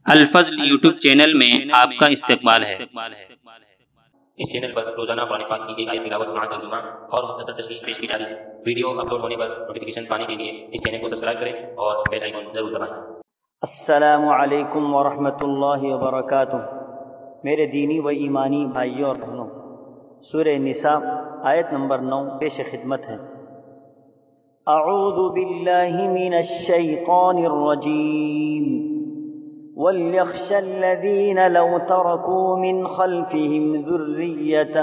الفضل YouTube channel میں آپ کا استقبال ہے۔ اس چینل پر روزانہ قرآن پاک کی ایک آیت تلاوت، سماعت ترجمہ اور مختصر تشریح پیش کی جا رہی ہے۔ ویڈیو اپلوڈ ہونے پر نوٹیفیکیشن پانے کے لیے اس چینل کو سبسکرائب کریں اور بیل آئیکن ضرور دبائیں۔ السلام علیکم ورحمۃ اللہ وبرکاتہ۔ میرے دینی و ایمانی بھائیوں اور بہنوں، سورہ نساء آیت نمبر 9 پیش خدمت ہے۔ اعوذ باللہ من الشیطان الرجیم وَلْيَخْشَ الَّذِينَ لَوْ تَرَكُوا مِنْ خَلْفِهِمْ ذُرِّيَّةً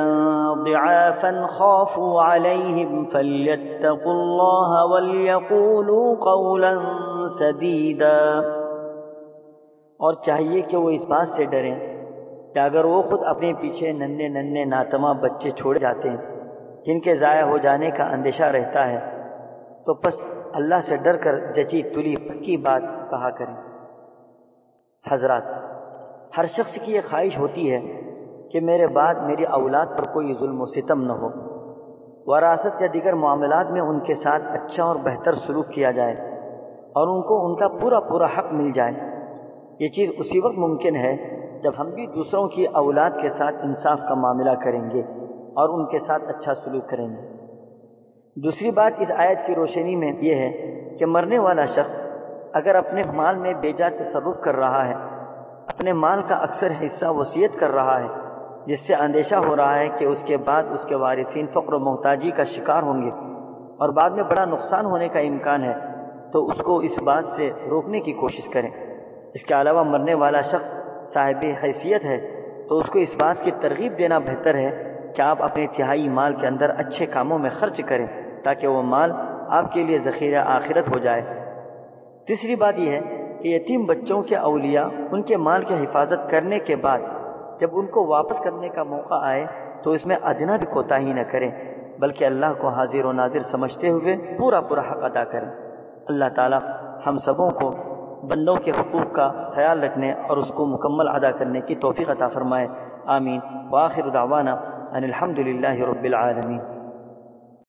ضِعَافًا خَافُوا عَلَيْهِمْ فَلْيَتَّقُوا اللَّهَ وَلْيَقُولُوا قَوْلًا سَدِيدًا۔ اور چاہیے کہ وہ اس بات سے ڈریں کہ اگر وہ خود اپنے پیچھے ننھے ناتماں بچے چھوڑے جاتے ہیں جن کے ضائع ہو جانے کا اندیشہ رہتا ہے، تو پس اللہ سے ڈر کر جچی تلی پکی بات کہا کریں۔ حضرات، ہر شخص کی یہ خواہش ہوتی ہے کہ میرے بعد میری اولاد پر کوئی ظلم و ستم نہ ہو، وراثت یا دیگر معاملات میں ان کے ساتھ اچھا اور بہتر سلوک کیا جائے اور ان کو ان کا پورا حق مل جائے۔ یہ چیز اسی وقت ممکن ہے جب ہم بھی دوسروں کی اولاد کے ساتھ انصاف کا معاملہ کریں گے اور ان کے ساتھ اچھا سلوک کریں گے۔ دوسری بات اس آیت کی روشنی میں یہ ہے کہ مرنے والا شخص اگر اپنے مال میں بے جا تصرف کر رہا ہے، اپنے مال کا اکثر حصہ وصیت کر رہا ہے، جس سے اندیشہ ہو رہا ہے کہ اس کے بعد اس کے وارثین فقر و محتاجی کا شکار ہوں گے اور بعد میں بڑا نقصان ہونے کا امکان ہے، تو اس کو اس بات سے روکنے کی کوشش کریں۔ اس کے علاوہ مرنے والا شخص صاحب حیثیت ہے تو اس کو اس بات کی ترغیب دینا بہتر ہے کہ آپ اپنے تہائی مال کے اندر اچھے کاموں میں خرچ کریں تاکہ وہ مال آپ کے لیے ذخیرہ آخرت ہو جائے۔ تیسری بات یہ ہے کہ یتیم بچوں کے اولیاء ان کے مال کی حفاظت کرنے کے بعد جب ان کو واپس کرنے کا موقع آئے تو اس میں ادنا بھی کوتاہی نہ کریں، بلکہ اللہ کو حاضر و ناظر سمجھتے ہوئے پورا حق ادا کریں۔ اللہ تعالی ہم سبوں کو بندوں کے حقوق کا خیال رکھنے اور اس کو مکمل ادا کرنے کی توفیق عطا فرمائے۔ آمین۔ وآخر دعوانا ان الحمد للہ رب العالمین۔